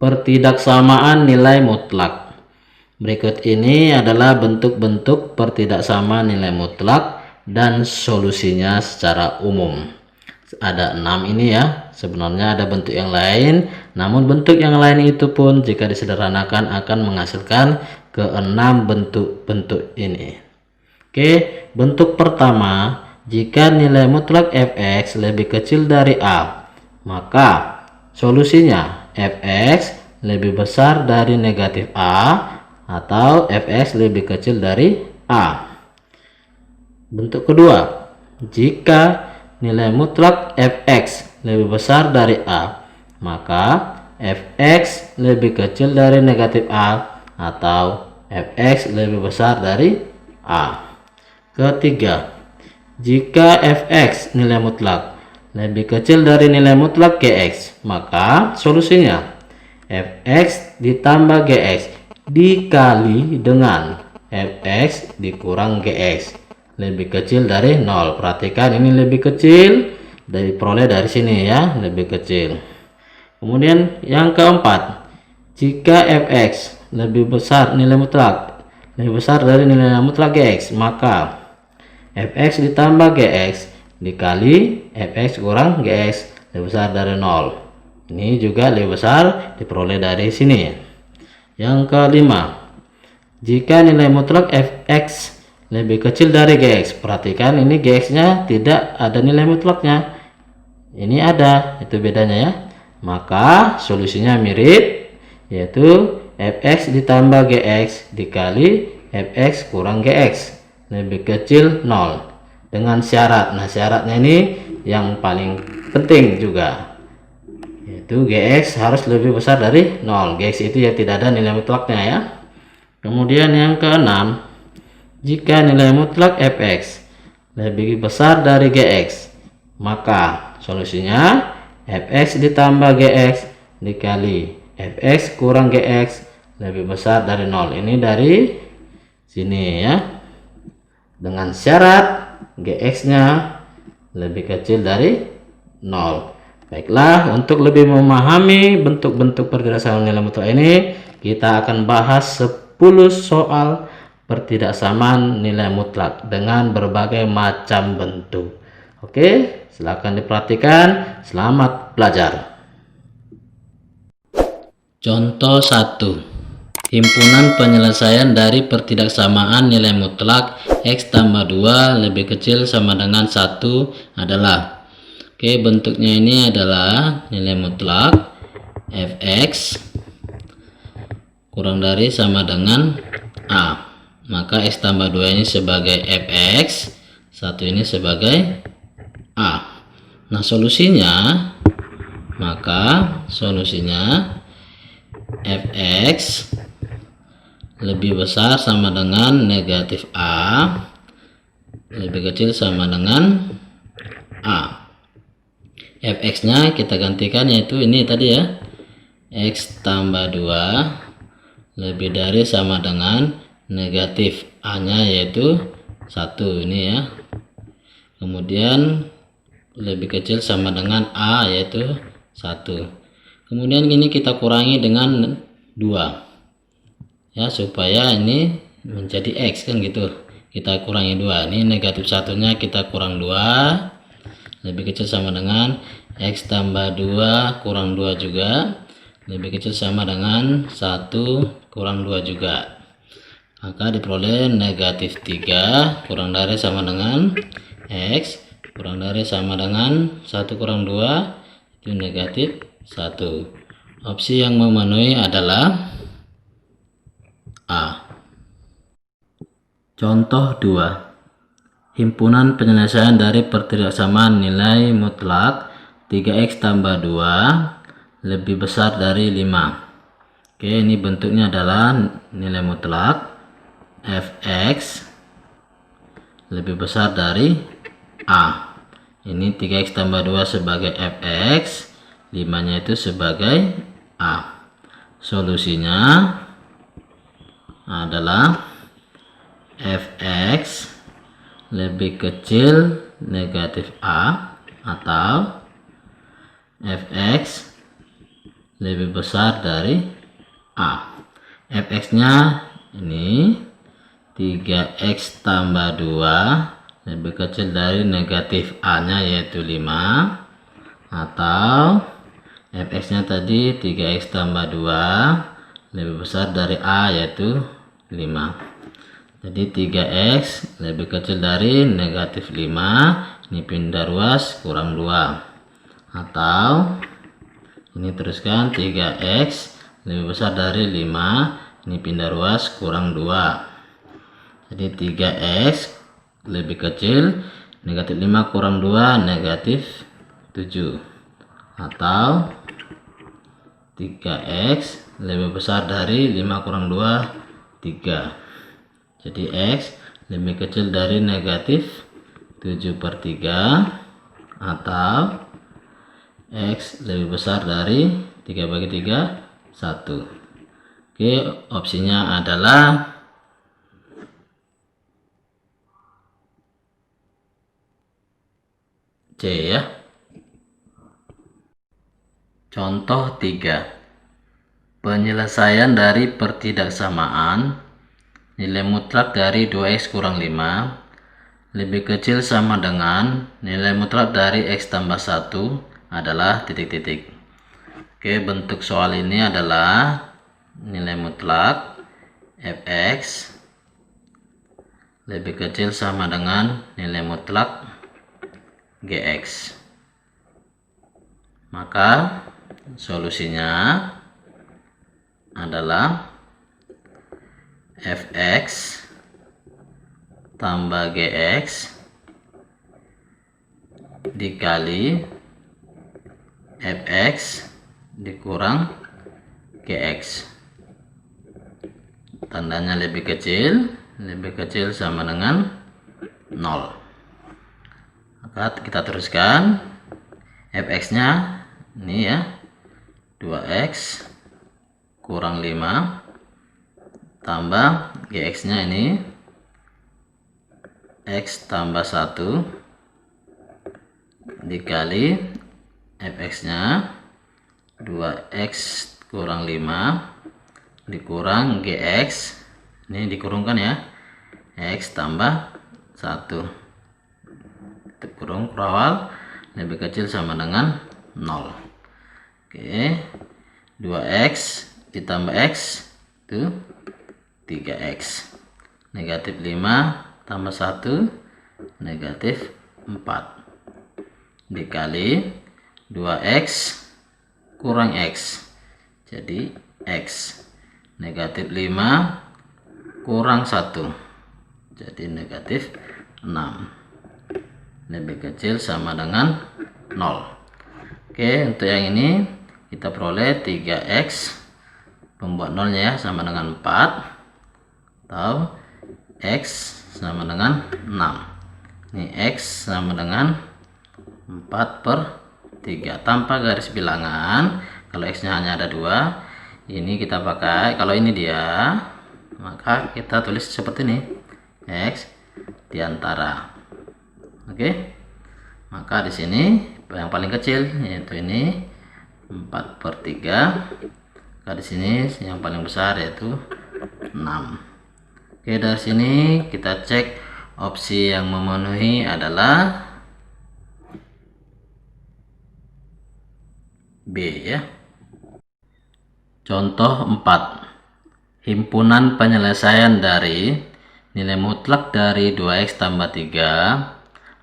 pertidaksamaan nilai mutlak. Berikut ini adalah bentuk-bentuk pertidaksamaan nilai mutlak dan solusinya secara umum. Ada 6 ini ya. Sebenarnya ada bentuk yang lain, namun bentuk yang lain itu pun jika disederhanakan akan menghasilkan ke-6 bentuk-bentuk ini. Oke, bentuk pertama, jika nilai mutlak fx lebih kecil dari a, maka solusinya fx lebih besar dari negatif a atau fx lebih kecil dari a. Bentuk kedua, jika nilai mutlak fx lebih besar dari a, maka fx lebih kecil dari negatif a atau fx lebih besar dari a. Ketiga, jika fx nilai mutlak lebih kecil dari nilai mutlak gx, maka solusinya fx ditambah gx dikali dengan fx dikurang gx lebih kecil dari 0. Perhatikan ini lebih kecil diperoleh dari sini ya, lebih kecil. Kemudian yang keempat, jika fx lebih besar nilai mutlak lebih besar dari nilai mutlak gx, maka fx ditambah gx dikali fx kurang gx lebih besar dari 0. Ini juga lebih besar diperoleh dari sini. Yang kelima, jika nilai mutlak fx lebih kecil dari gx, perhatikan ini gx nya tidak ada nilai mutlaknya, ini ada, itu bedanya ya. Maka solusinya mirip, yaitu fx ditambah gx dikali fx kurang gx lebih kecil 0 dengan syarat. Nah, syaratnya ini yang paling penting juga, yaitu gx harus lebih besar dari 0. Gx itu ya tidak ada nilai mutlaknya ya. Kemudian yang keenam, jika nilai mutlak fx lebih besar dari gx, maka solusinya fx ditambah gx dikali fx kurang gx lebih besar dari 0. Ini dari sini ya, dengan syarat gx nya lebih kecil dari 0. Baiklah, untuk lebih memahami bentuk-bentuk pertidaksamaan nilai mutlak ini, kita akan bahas 10 soal pertidaksamaan nilai mutlak dengan berbagai macam bentuk. Oke, silakan diperhatikan. Selamat belajar. Contoh 1. Himpunan penyelesaian dari pertidaksamaan nilai mutlak x tambah 2 lebih kecil sama dengan 1 adalah. Oke, bentuknya ini adalah nilai mutlak fx kurang dari sama dengan a. Maka x tambah 2 ini sebagai fx, 1 ini sebagai a. Nah, solusinya, maka solusinya fx lebih besar sama dengan negatif a lebih kecil sama dengan a. Fx nya kita gantikan, yaitu ini tadi ya, x tambah 2 lebih dari sama dengan negatif a nya yaitu 1 ini ya. Kemudian lebih kecil sama dengan a yaitu 1. Kemudian ini kita kurangi dengan 2 ya, supaya ini menjadi x kan gitu. Kita kurangi 2, ini negatif 1 nya kita kurang 2 lebih kecil sama dengan x tambah 2 kurang 2 juga lebih kecil sama dengan 1 kurang 2 juga. Maka diperoleh negatif 3 kurang dari sama dengan x kurang dari sama dengan 1 kurang 2 itu negatif 1. Opsi yang memenuhi adalah A. Contoh 2. Himpunan penyelesaian dari pertidaksamaan nilai mutlak 3x tambah 2 lebih besar dari 5. Oke, ini bentuknya adalah nilai mutlak fx lebih besar dari a. Ini 3x tambah 2 sebagai fx, 5 nya itu sebagai a. Solusinya adalah fx lebih kecil negatif a atau fx lebih besar dari A. Fx-nya ini 3x tambah 2 lebih kecil dari negatif A-nya yaitu 5, atau Fx-nya tadi 3x tambah 2 lebih besar dari A yaitu 5. Jadi 3x lebih kecil dari negatif 5, ini pindah ruas kurang 2. Atau ini teruskan 3x lebih besar dari 5, ini pindah ruas kurang 2. Jadi 3x lebih kecil, negatif 5 kurang 2 negatif 7. Atau 3x lebih besar dari 5 kurang 2 3. Jadi x lebih kecil dari negatif 7/3, atau x lebih besar dari 3/3 1. Oke, opsinya adalah C ya. Contoh 3. Penyelesaian dari pertidaksamaan nilai mutlak dari 2x kurang 5 lebih kecil sama dengan nilai mutlak dari x tambah 1 adalah titik-titik. Oke, bentuk soal ini adalah nilai mutlak fx lebih kecil sama dengan nilai mutlak gx. Maka solusinya adalah fx tambah gx dikali fx dikurang gx. Tandanya lebih kecil sama dengan 0. Maka kita teruskan. Fx nya ini ya, 2x kurang 5 tambah gx nya ini x tambah 1 dikali fx nya 2x kurang 5 dikurang gx, ini dikurungkan ya, x tambah 1 kurung awal lebih kecil sama dengan 0. Oke, 2x ditambah x itu 3x, negatif 5 tambah 1 negatif 4 dikali 2x kurang x, jadi x, negatif 5 kurang 1 jadi negatif 6, lebih kecil sama dengan 0. Oke, untuk yang ini kita peroleh 3x pembuat nolnya ya sama dengan 4, atau x sama dengan 6. Ini x sama dengan 4/3 tanpa garis bilangan. Kalau x nya hanya ada 2, ini kita pakai, kalau ini dia, maka kita tulis seperti ini, x diantara. Oke, maka di sini yang paling kecil yaitu ini 4/3. Maka di sini yang paling besar yaitu 6. Oke, dari sini kita cek opsi yang memenuhi adalah B ya. Contoh 4. Himpunan penyelesaian dari nilai mutlak dari 2x tambah 3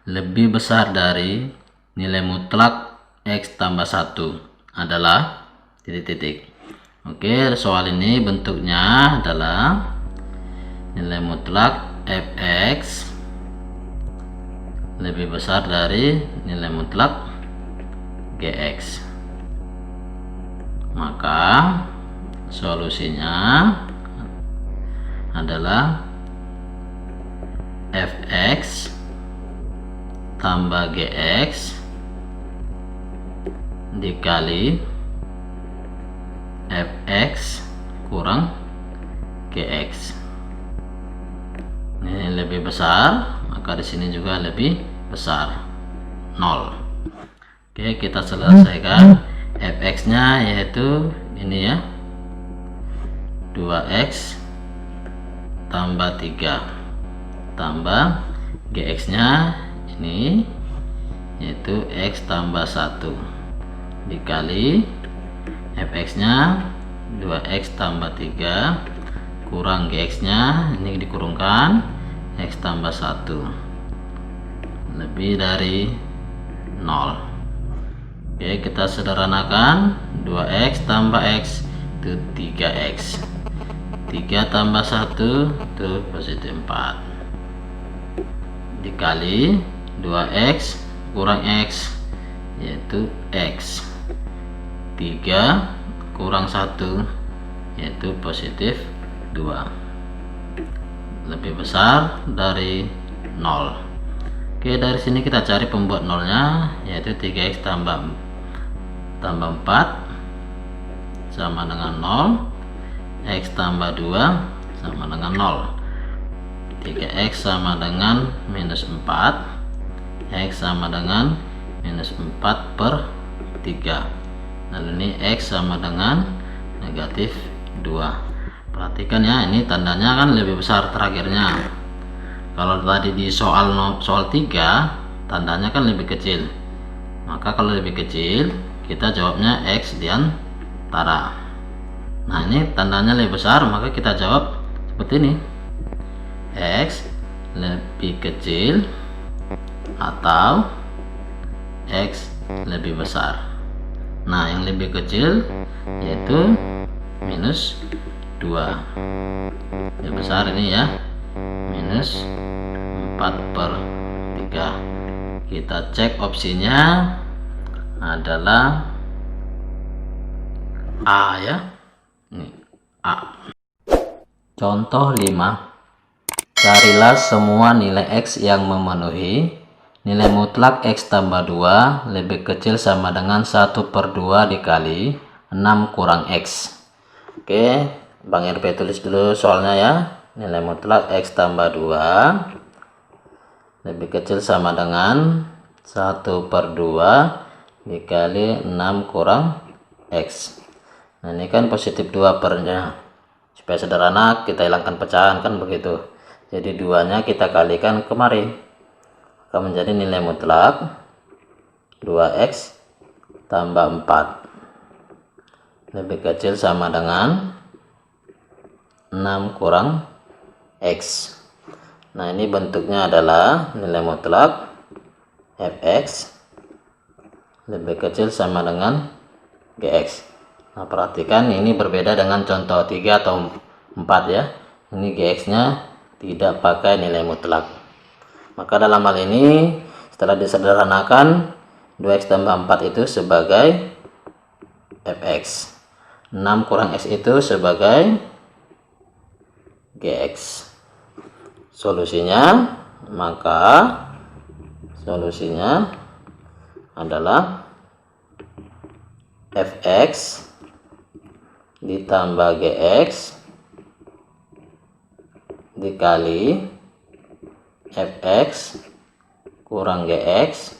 lebih besar dari nilai mutlak x tambah 1 adalah titik-titik. Oke, soal ini bentuknya adalah nilai mutlak fx lebih besar dari nilai mutlak gx. Maka solusinya adalah fx tambah gx dikali fx kurang gx. Ini lebih besar, maka di sini juga lebih besar 0. Oke, kita selesaikan. fx nya yaitu ini ya, 2x tambah 3 tambah gx nya ini yaitu x tambah 1 dikali fx nya 2x tambah 3 kurang gx nya ini dikurungkan x tambah 1 lebih dari 0. Oke, kita sederhanakan. 2x tambah x itu 3x, 3 tambah 1 itu positif 4 dikali 2x kurang x yaitu x, 3 kurang 1 yaitu positif 2, lebih besar dari 0. Oke, dari sini kita cari pembuat nolnya yaitu 3x tambah 4 sama dengan 0, x tambah 2 sama dengan 0, 3x sama dengan minus 4, x sama dengan minus 4 per 3, lalu ini x sama dengan negatif 2. Perhatikan ya, ini tandanya kan lebih besar terakhirnya. Kalau tadi di soal 3 tandanya kan lebih kecil, maka kalau lebih kecil kita jawabnya x di antara. Nah, ini tandanya lebih besar, maka kita jawab seperti ini, x lebih kecil atau x lebih besar. Nah, yang lebih kecil yaitu minus 2, lebih besar ini ya, minus 4 per 3. Kita cek opsinya adalah A ya, ini A. Contoh 5, carilah semua nilai x yang memenuhi nilai mutlak x tambah 2 lebih kecil sama dengan 1 per 2 dikali 6 kurang x. Oke, Bang RP tulis dulu soalnya ya. Nilai mutlak x tambah 2 lebih kecil sama dengan 1 per 2 dikali 6 kurang x. Nah, ini kan positif 2 pernya. Supaya sederhana kita hilangkan pecahan kan begitu. Jadi 2 nya kita kalikan kemari, akan menjadi nilai mutlak 2x tambah 4 lebih kecil sama dengan 6 kurang x. Nah, ini bentuknya adalah nilai mutlak fx lebih kecil sama dengan gx. Nah, perhatikan ini berbeda dengan contoh 3 atau 4 ya. Ini gx nya tidak pakai nilai mutlak. Maka dalam hal ini setelah disederhanakan 2x tambah 4 itu sebagai fx, 6 kurang x itu sebagai gx. Solusinya, maka solusinya adalah fx ditambah gx dikali fx kurang gx,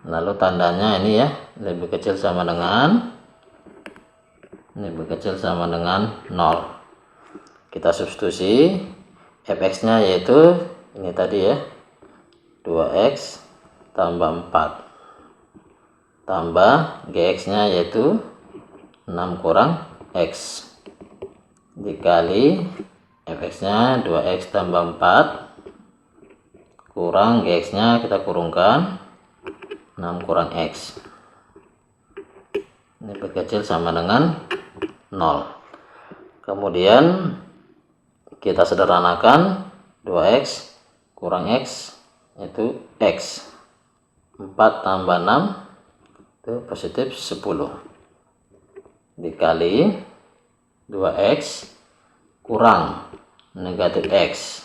lalu tandanya ini ya, lebih kecil sama dengan 0. Kita substitusi fx nya yaitu ini tadi ya, 2x tambah 4 tambah gx nya yaitu 6 kurang x dikali fx nya 2x tambah 4 kurang gx nya kita kurungkan 6 kurang x. Ini kecil sama dengan 0. Kemudian kita sederhanakan 2x kurang x itu x, 4 tambah 6 itu positif 10 dikali 2x kurang negatif x,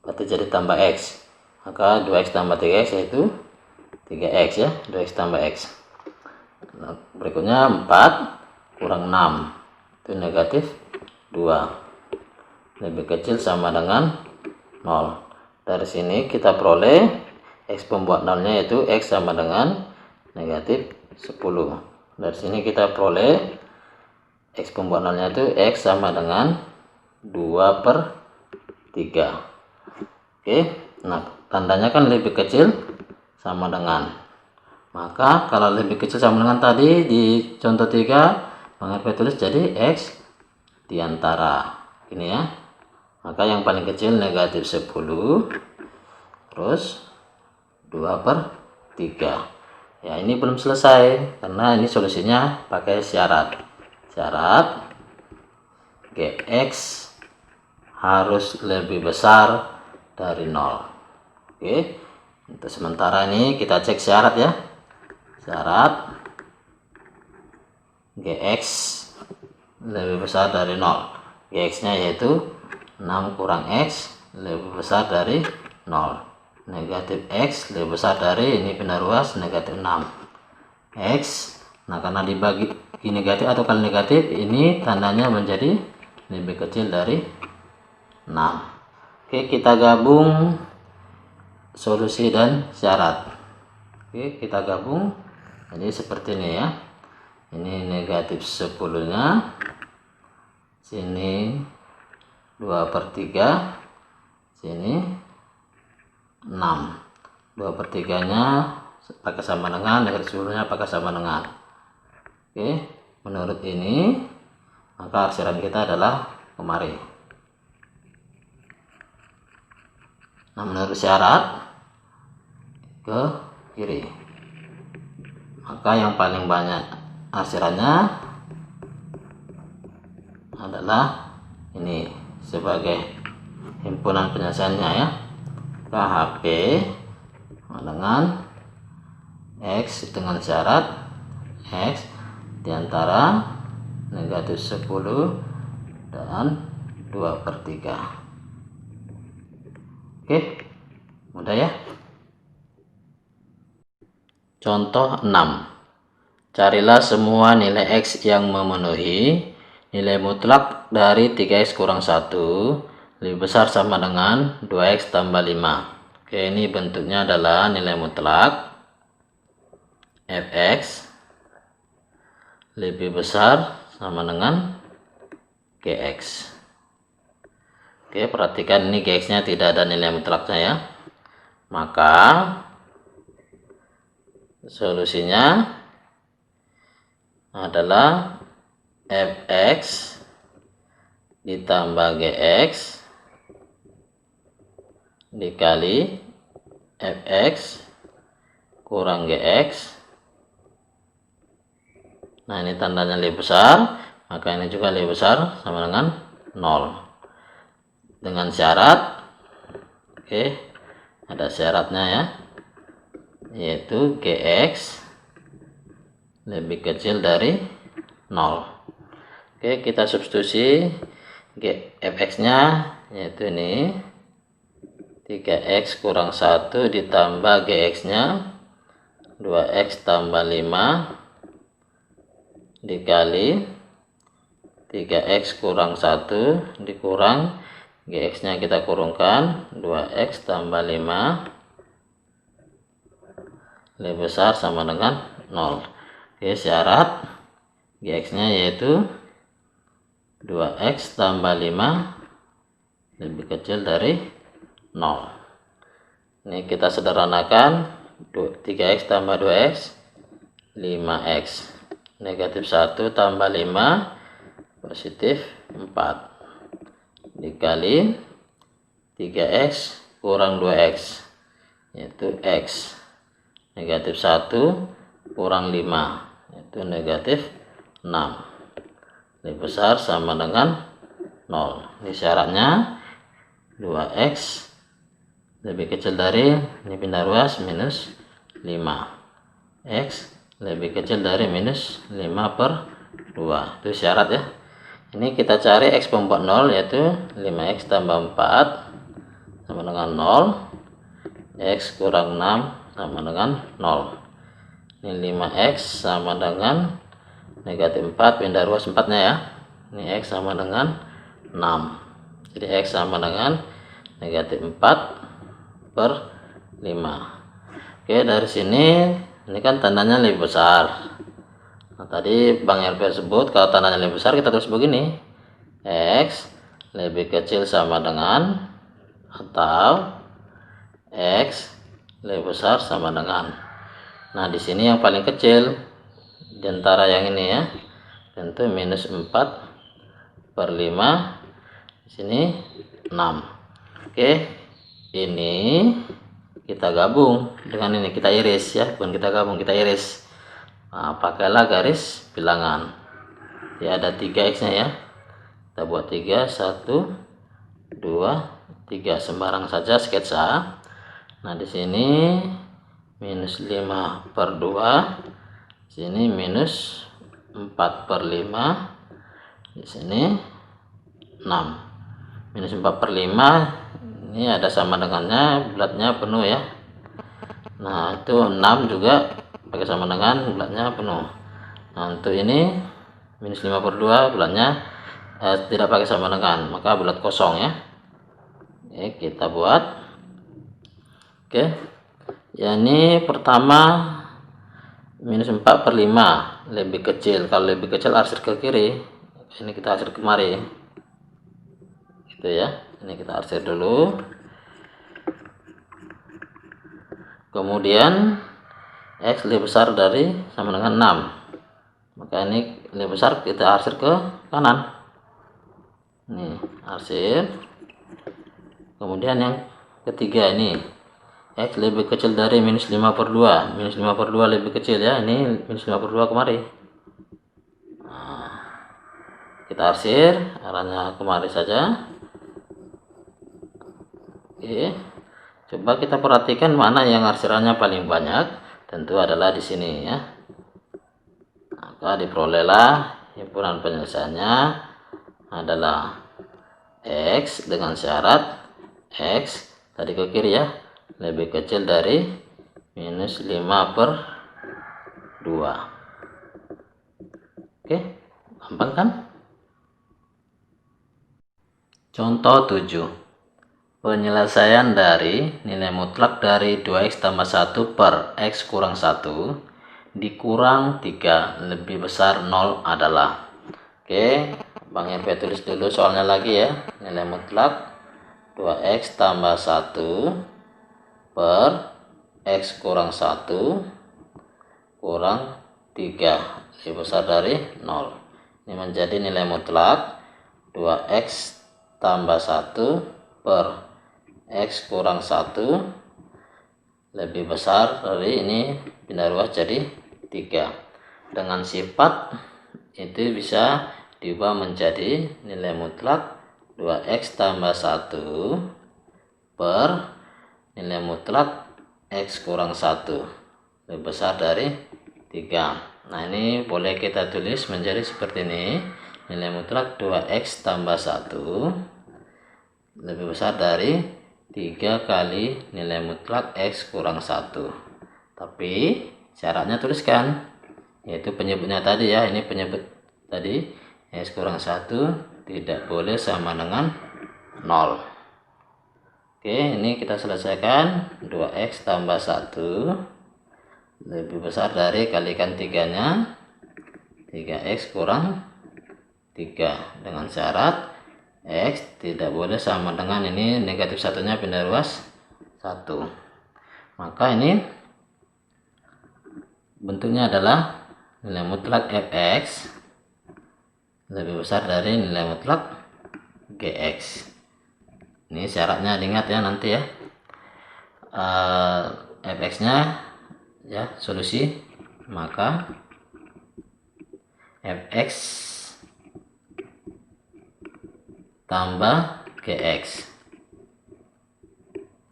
berarti jadi tambah x, maka 2x tambah 3x yaitu 3x ya, 2x tambah x. Nah, berikutnya 4 kurang 6 itu negatif 2 lebih kecil sama dengan 0. Dari sini kita peroleh x pembuat nolnya yaitu x sama dengan negatif 10. Dari sini kita peroleh X pembuat nolnya itu X sama dengan 2/3. Oke, nah tandanya kan lebih kecil sama dengan. Maka kalau lebih kecil sama dengan tadi di contoh 3, maka kita tulis jadi X diantara. Ini ya. Maka yang paling kecil negatif 10. Terus 2/3. Ya, ini belum selesai karena ini solusinya pakai syarat. Syarat Gx harus lebih besar dari 0. Oke. Untuk sementara ini kita cek syarat ya. Syarat Gx lebih besar dari 0. Gx-nya yaitu 6 kurang X lebih besar dari 0. Negatif X lebih besar dari, ini benda ruas, negatif 6 X. Nah, karena dibagi negatif atau kali negatif, ini tandanya menjadi lebih kecil dari 6. Oke, kita gabung solusi dan syarat. Oke, kita gabung. Jadi seperti ini ya. Ini negatif 10 nya, sini 2/3, sini 6. 2/3 nya pakai sama dengan, negatif 10 nya pakai sama dengan. Oke, menurut ini maka arsiran kita adalah kemari. Nah, menurut syarat ke kiri. Maka yang paling banyak arsirannya adalah ini sebagai himpunan penyelesaiannya ya. KHP dengan X dengan syarat X diantara negatif 10 dan 2/3. Oke, mudah ya. Contoh 6. Carilah semua nilai X yang memenuhi nilai mutlak dari 3X kurang 1 lebih besar sama dengan 2X tambah 5. Oke, ini bentuknya adalah nilai mutlak Fx lebih besar sama dengan Gx. Oke, perhatikan ini Gx-nya tidak ada nilai mutlaknya ya. Maka solusinya adalah Fx ditambah Gx dikali Fx kurang Gx. Nah, ini tandanya lebih besar, maka ini juga lebih besar sama dengan 0. Dengan syarat, oke, ada syaratnya ya, yaitu Gx lebih kecil dari 0. Oke, kita substitusi Fx-nya yaitu ini 3X kurang 1 ditambah Gx-nya 2X tambah 5 dikali 3X kurang 1 dikurang Gx-nya kita kurungkan 2X tambah 5 lebih besar sama dengan 0. Oke, syarat Gx-nya yaitu 2X tambah 5 lebih kecil dari 0. Ini kita sederhanakan, 3X tambah 2X 5X, negatif 1 tambah 5 positif 4 dikali 3X kurang 2X yaitu X, negatif 1 kurang 5 yaitu negatif 6 lebih besar sama dengan 0. Ini syaratnya 2X lebih kecil dari, ini pindah ruas, minus 5. X lebih kecil dari minus 5/2. Itu syarat ya. Ini kita cari X pembuat 0 yaitu 5X tambah 4 sama dengan 0. X kurang 6 sama dengan 0. Ini 5X sama dengan negatif 4, pindah ruas 4-nya ya. Ini X sama dengan 6. Jadi X sama dengan negatif 4/5. Oke, dari sini ini kan tandanya lebih besar. Nah, tadi Bang RP sebut kalau tandanya lebih besar kita tulis begini. X lebih kecil sama dengan atau X lebih besar sama dengan. Nah, di sini yang paling kecil di antara yang ini ya, tentu minus 4/5. Di sini 6. Oke, ini kita gabung dengan ini, kita iris ya, bukan kita gabung, kita iris. Nah, pakailah garis bilangan. Ya, ada 3x nya ya. Kita buat 3, 1, 2, 3, sembarang saja sketsa. Nah, di sini minus 5/2, sini minus 4/5, di sini 6. Minus 4/5 ini ada sama dengannya, bulatnya penuh ya. Nah, itu 6 juga pakai sama dengan, bulatnya penuh. Nah, untuk ini minus 5/2 bulatnya tidak pakai sama dengan, maka bulat kosong ya. Oke, kita buat. Oke, ya ini pertama minus 4/5 lebih kecil. Kalau lebih kecil arsir ke kiri, ini kita arsir kemari gitu ya. Ini kita arsir dulu, kemudian X lebih besar dari sama dengan 6, maka ini lebih besar kita arsir ke kanan. Nih, arsir. Kemudian yang ketiga ini X lebih kecil dari minus 5/2. Minus 5/2 lebih kecil ya, ini minus 5/2 kemari. Nah, kita arsir arahnya kemari saja. Oke, coba kita perhatikan mana yang arsirannya paling banyak. Tentu adalah di sini ya. Maka diperolehlah himpunan penyelesaiannya adalah X dengan syarat X tadi ke kiri ya, lebih kecil dari minus 5/2. Oke, gampang kan? Contoh 7. Penyelesaian dari nilai mutlak dari 2x tambah 1 per x kurang 1 dikurang 3 lebih besar 0 adalah. Oke, Bang RP tulis dulu soalnya lagi ya. Nilai mutlak 2x tambah 1 per x kurang 1 kurang 3 lebih besar dari 0. Ini menjadi nilai mutlak 2x tambah 1 per X kurang 1 lebih besar dari, ini pindah ruas jadi 3. Dengan sifat itu bisa diubah menjadi nilai mutlak 2x tambah 1 per nilai mutlak X kurang 1 lebih besar dari 3. Nah, ini boleh kita tulis menjadi seperti ini. Nilai mutlak 2x tambah 1 lebih besar dari 3 kali nilai mutlak X kurang 1. Tapi syaratnya tuliskan, yaitu penyebutnya tadi ya. Ini penyebut tadi, X kurang 1 tidak boleh sama dengan 0. Oke, ini kita selesaikan. 2x tambah 1 lebih besar dari, kalikan 3 nya, 3x kurang 3 dengan syarat X tidak boleh sama dengan, ini negatif satunya pindah ruas 1. Maka ini bentuknya adalah nilai mutlak fx lebih besar dari nilai mutlak gx. Ini syaratnya diingat ya nanti ya. Fx nya ya solusi, maka fx tambah gx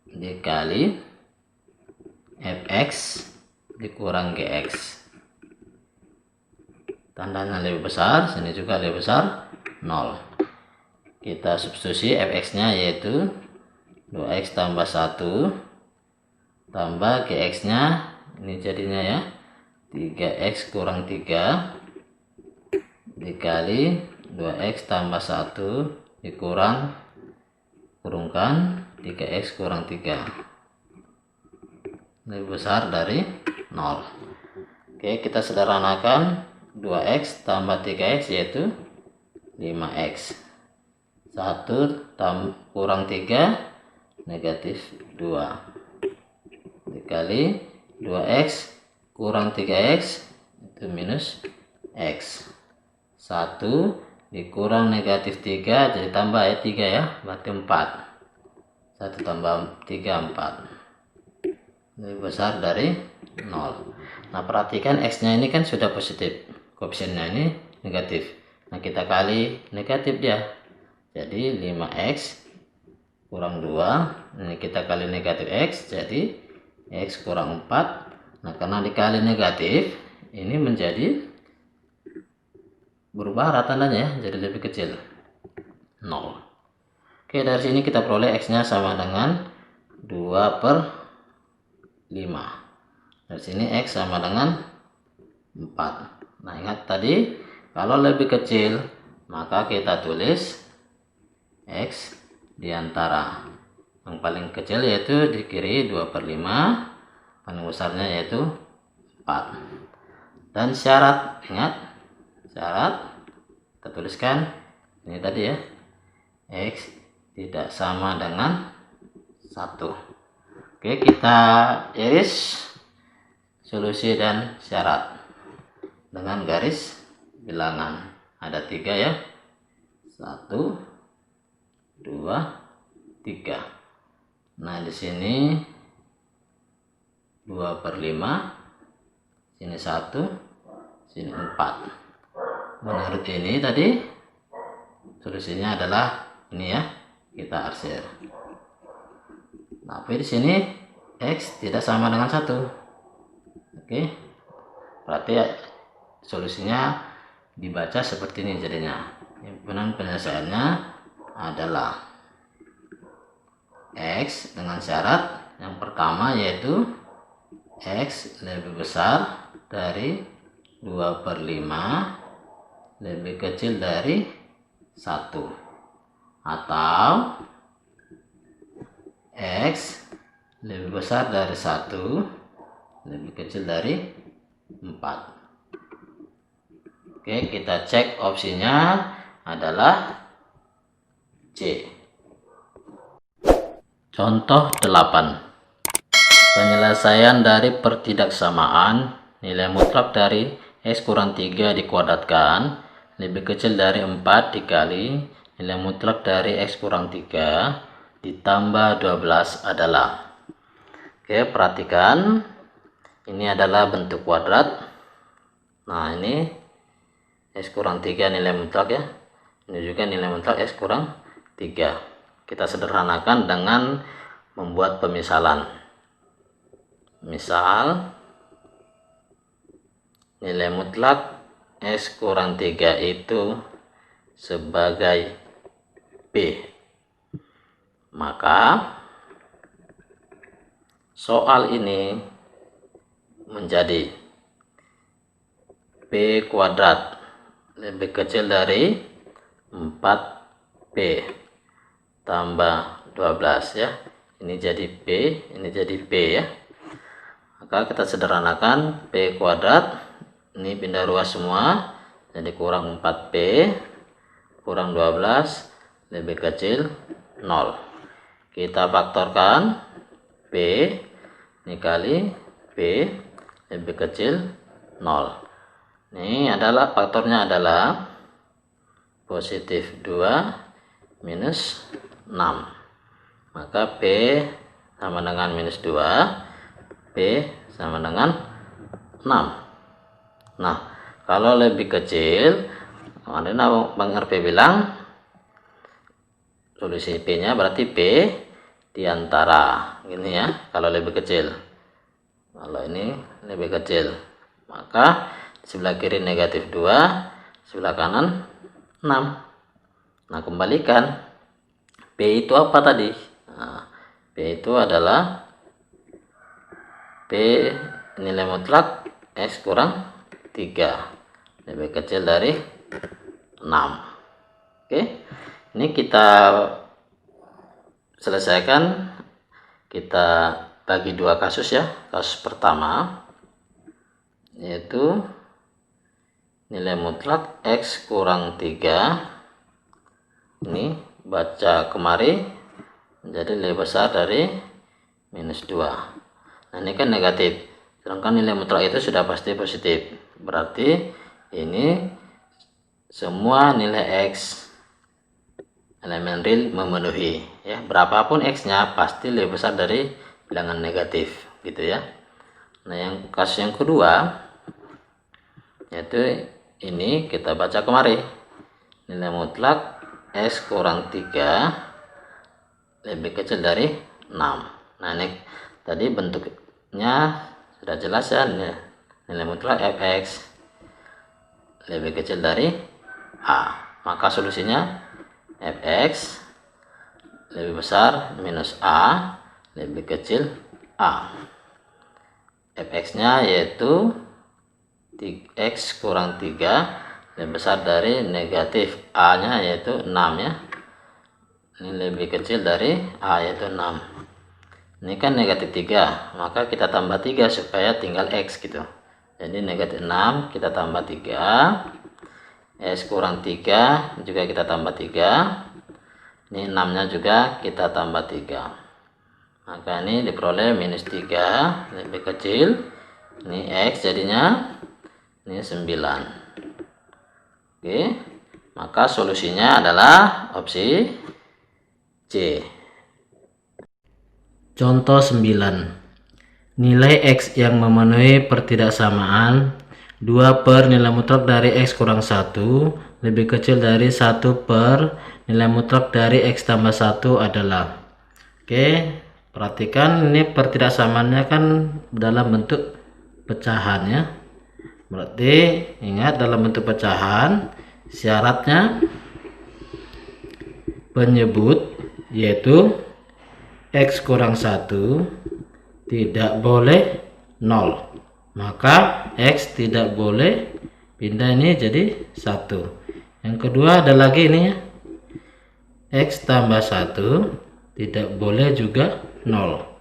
dikali fx dikurang gx. Tandanya lebih besar, sini juga lebih besar 0. Kita substitusi fx nya yaitu 2x tambah 1 tambah gx nya, ini jadinya ya 3x kurang 3 dikali 2x tambah 1 dikurang kurungkan 3x kurang 3 lebih besar dari 0. Oke, kita sederhanakan. 2x tambah 3x yaitu 5x. 1 kurang 3 negatif 2 dikali 2x kurang 3x itu minus x. 1 dikurang negatif 3 jadi tambah ya 3 ya, berarti 4. 1 tambah 3 4 lebih besar dari 0. Nah perhatikan x nya ini kan sudah positif, koefisiennya ini negatif. Nah kita kali negatif dia, jadi 5x kurang 2, ini kita kali negatif x, jadi x kurang 4. Nah karena dikali negatif ini menjadi berubah arah tandanya ya, jadi lebih kecil 0. Oke, dari sini kita peroleh x nya sama dengan 2/5. Dari sini x sama dengan 4. Nah ingat tadi kalau lebih kecil maka kita tulis x diantara yang paling kecil yaitu di kiri 2/5, paling besarnya yaitu 4. Dan syarat, ingat syarat kita tuliskan ini tadi ya, x tidak sama dengan 1. Oke, kita iris solusi dan syarat dengan garis bilangan. Ada 3 ya, 1 2 3. Nah di sini 2/5, sini 1, sini 4. Menurut ini tadi solusinya adalah ini ya, kita arsir. Tapi di sini x tidak sama dengan 1. Oke, berarti ya, solusinya dibaca seperti ini jadinya. Himpunan penyelesaiannya adalah x dengan syarat yang pertama yaitu x lebih besar dari 2/5 lebih kecil dari 1, atau x lebih besar dari 1 lebih kecil dari 4. Oke, kita cek opsinya adalah C. Contoh 8. Penyelesaian dari pertidaksamaan nilai mutlak dari x kurang 3 dikuadratkan lebih kecil dari 4 dikali nilai mutlak dari x kurang 3 ditambah 12 adalah. Oke, perhatikan ini adalah bentuk kuadrat. Nah ini x kurang 3 nilai mutlak ya, ini juga nilai mutlak x kurang 3. Kita sederhanakan dengan membuat pemisalan. Misal nilai mutlak x kurang 3 itu sebagai P. Maka soal ini menjadi P kuadrat lebih kecil dari 4P tambah 12 ya. Ini jadi P, ini jadi P ya. Maka kita sederhanakan P kuadrat, ini pindah ruas semua, jadi kurang 4P kurang 12 lebih kecil 0. Kita faktorkan P ini kali P lebih kecil 0. Ini adalah faktornya adalah positif 2 minus 6. Maka P sama dengan minus 2, P sama dengan 6. Nah, kalau lebih kecil, kemarin Bang RP bilang solusi P-nya berarti P diantara ini ya, kalau lebih kecil. Kalau ini lebih kecil, maka sebelah kiri negatif 2, sebelah kanan 6. Nah, kembalikan P itu apa tadi? Nah, P itu adalah P nilai mutlak x kurang 3 lebih kecil dari 6. Oke, ini kita selesaikan. Kita bagi dua kasus ya. Kasus pertama yaitu nilai mutlak X kurang 3, ini baca kemari menjadi lebih besar dari minus 2. Nah ini kan negatif, sedangkan nilai mutlak itu sudah pasti positif, berarti ini semua nilai X elemen real memenuhi ya, berapapun X nya pasti lebih besar dari bilangan negatif gitu ya. Nah yang kasus yang kedua yaitu ini kita baca kemari, nilai mutlak X kurang 3 lebih kecil dari 6. Nah ini tadi bentuknya sudah jelas ya, nilai mutlak Fx lebih kecil dari A, maka solusinya Fx lebih besar minus A lebih kecil A. Fx nya yaitu X kurang 3 lebih besar dari negatif A nya yaitu 6 ya, ini lebih kecil dari A yaitu 6. Ini kan negatif 3, maka kita tambah 3 supaya tinggal X gitu. Jadi negatif 6 kita tambah 3, X kurang 3 juga kita tambah 3, ini 6 nya juga kita tambah 3, maka ini diperoleh minus 3 lebih kecil, ini X jadinya ini 9. Oke, maka solusinya adalah opsi C. Contoh 9. Nilai X yang memenuhi pertidaksamaan 2 per nilai mutlak dari X kurang 1 lebih kecil dari 1 per nilai mutlak dari X tambah 1 adalah. Oke, perhatikan ini pertidaksamaannya kan dalam bentuk pecahan ya. Berarti ingat dalam bentuk pecahan syaratnya penyebut yaitu X kurang 1 tidak boleh 0, maka X tidak boleh pindah ini jadi 1. Yang kedua ada lagi ini ya, X tambah 1 tidak boleh juga 0,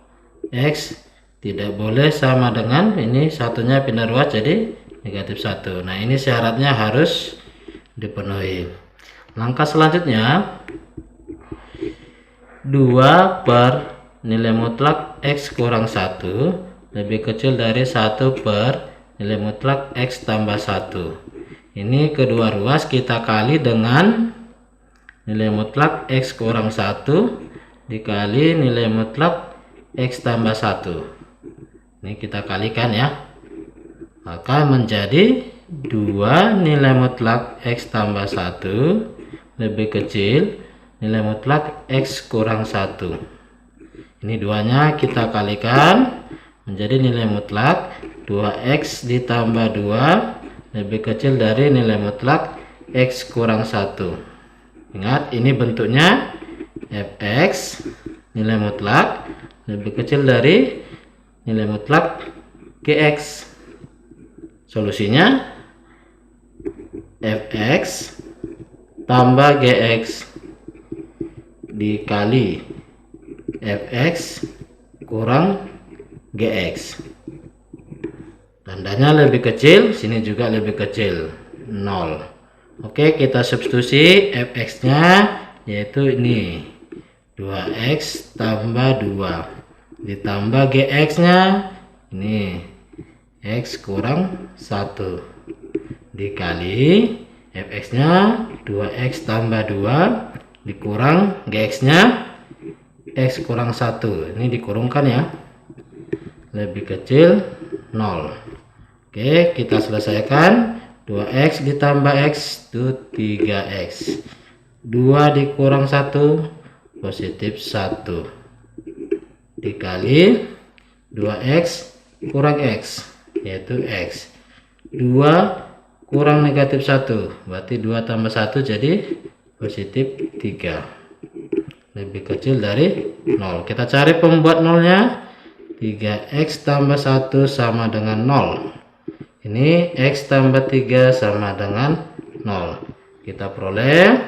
X tidak boleh sama dengan ini satunya pindah ruas jadi negatif 1. Nah ini syaratnya harus dipenuhi. Langkah selanjutnya 2 per nilai mutlak X kurang 1 lebih kecil dari 1 per nilai mutlak X tambah 1. Ini kedua ruas kita kali dengan nilai mutlak X kurang 1 dikali nilai mutlak X tambah 1. Ini kita kalikan ya, maka menjadi 2 nilai mutlak X tambah 1 lebih kecil nilai mutlak X kurang 1. Ini duanya kita kalikan menjadi nilai mutlak 2X ditambah 2 lebih kecil dari nilai mutlak X kurang 1. Ingat ini bentuknya Fx nilai mutlak lebih kecil dari nilai mutlak Gx. Solusinya Fx tambah Gx dikali Fx kurang Gx. Tandanya lebih kecil, sini juga lebih kecil, 0. Oke, kita substitusi Fx nya yaitu ini 2x tambah 2 ditambah Gx nya ini X kurang 1 dikali Fx nya 2x tambah 2 dikurang Gx nya X kurang 1, ini dikurungkan ya, lebih kecil 0. Oke, kita selesaikan. 2x ditambah x itu 3x, 2 dikurang 1 positif 1 dikali 2x kurang x yaitu x, 2 kurang negatif 1 berarti 2 tambah 1 jadi positif 3 lebih kecil dari 0. Kita cari pembuat nolnya. 3x tambah 1 sama dengan 0. Ini x tambah 3 sama dengan 0. Kita peroleh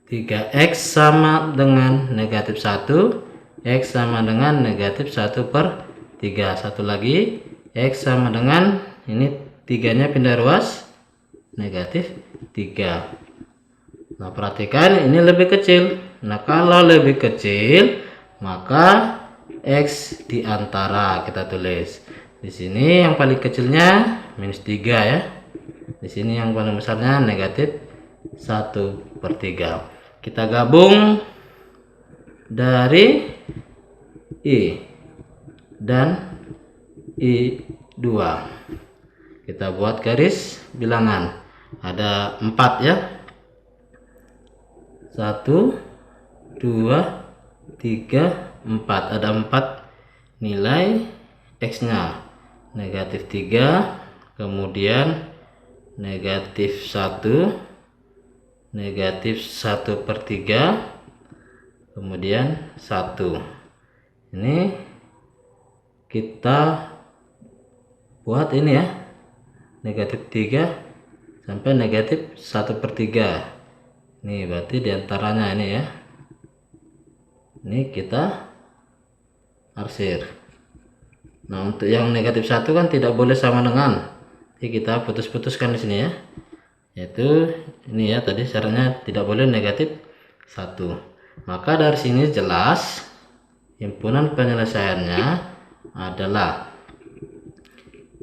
3x sama dengan negatif 1, x sama dengan negatif 1 per 3. Satu lagi, x sama dengan ini 3-nya pindah ruas negatif 3. Nah, perhatikan ini lebih kecil. Nah, kalau lebih kecil maka X di antara kita tulis. Di sini yang paling kecilnya minus 3 ya. Di sini yang paling besarnya negatif 1/3. Kita gabung dari I dan I2. Kita buat garis bilangan. Ada 4 ya. 1, 2, 3, 4. Ada 4 nilai X-nya. Negatif 3, kemudian negatif 1, negatif 1/3, kemudian 1. Ini kita buat ini ya, negatif 3 sampai negatif 1/3. Ini berarti diantaranya ini ya. Ini kita arsir. Nah, untuk yang negatif 1 kan tidak boleh sama dengan. Jadi kita putus-putuskan di sini ya. Yaitu ini ya, tadi syaratnya tidak boleh negatif 1. Maka dari sini jelas himpunan penyelesaiannya adalah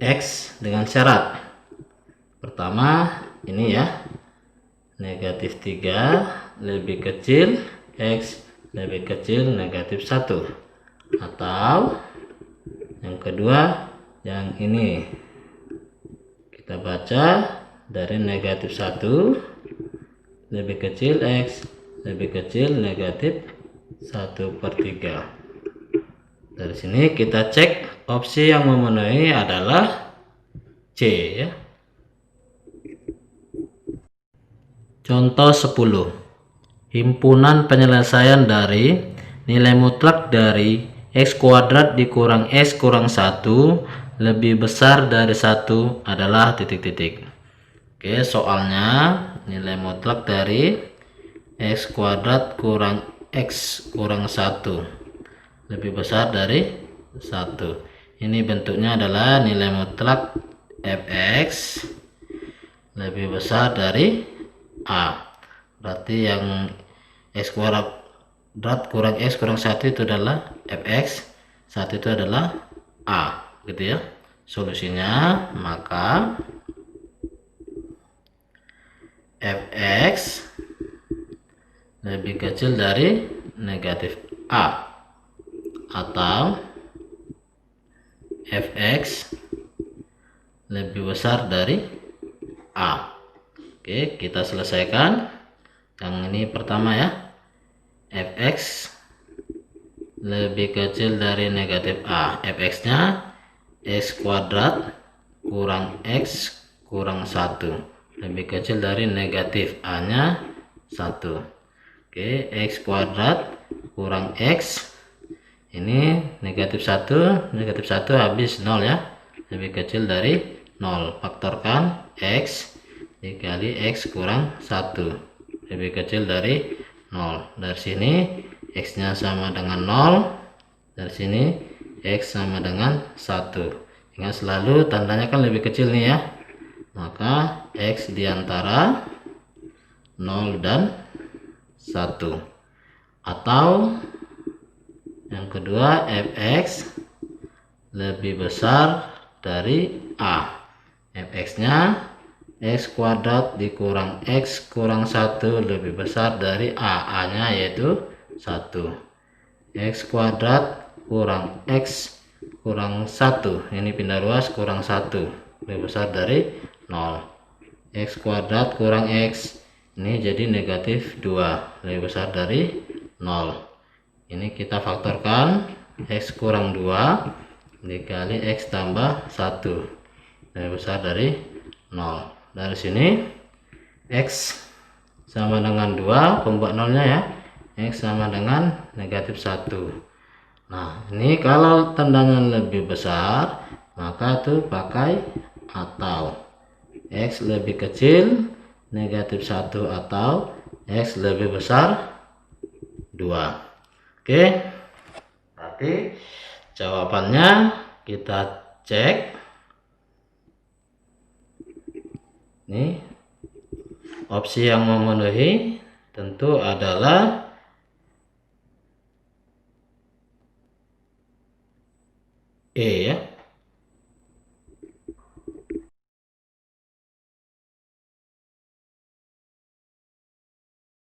X dengan syarat. Pertama ini ya, negatif 3 lebih kecil X lebih kecil negatif 1. Atau yang kedua yang ini, kita baca dari negatif 1 lebih kecil X lebih kecil negatif 1/3. Dari sini kita cek opsi yang memenuhi adalah C ya. Contoh 10. Himpunan penyelesaian dari nilai mutlak dari X kuadrat dikurang X kurang 1 lebih besar dari 1 adalah titik-titik. Oke, soalnya nilai mutlak dari X kuadrat kurang X kurang 1 lebih besar dari 1. Ini bentuknya adalah nilai mutlak Fx lebih besar dari A. Berarti yang X kuadrat kurang X kurang 1 itu adalah Fx, 1 itu adalah A, gitu ya. Solusinya maka Fx lebih kecil dari negatif A atau Fx lebih besar dari A. Oke, kita selesaikan. Yang ini pertama ya, Fx lebih kecil dari negatif A. Fx nya X kuadrat kurang X kurang 1 lebih kecil dari negatif A nya 1. Oke, X kuadrat kurang X, ini negatif 1 habis 0 ya, lebih kecil dari 0. Faktorkan X dikali X kurang 1 lebih kecil dari 0. Dari sini X nya sama dengan 0, dari sini X sama dengan 1. Ingat selalu tandanya kan lebih kecil nih ya, maka X diantara 0 dan 1. Atau yang kedua, Fx lebih besar dari A. Fx nya X kuadrat dikurang X kurang 1 lebih besar dari A. A nya yaitu 1. X kuadrat kurang X kurang 1, ini pindah ruas kurang 1 lebih besar dari 0. X kuadrat kurang X, ini jadi negatif 2 lebih besar dari 0. Ini kita faktorkan X kurang 2 dikali X tambah 1 lebih besar dari 0. Dari sini X sama dengan 2, pembuat nolnya ya, X sama dengan negatif 1. Nah, ini kalau tandangan lebih besar maka itu pakai atau. X lebih kecil negatif 1 atau X lebih besar 2. Oke, berarti jawabannya kita cek Ini opsi yang memenuhi tentu adalah E ya.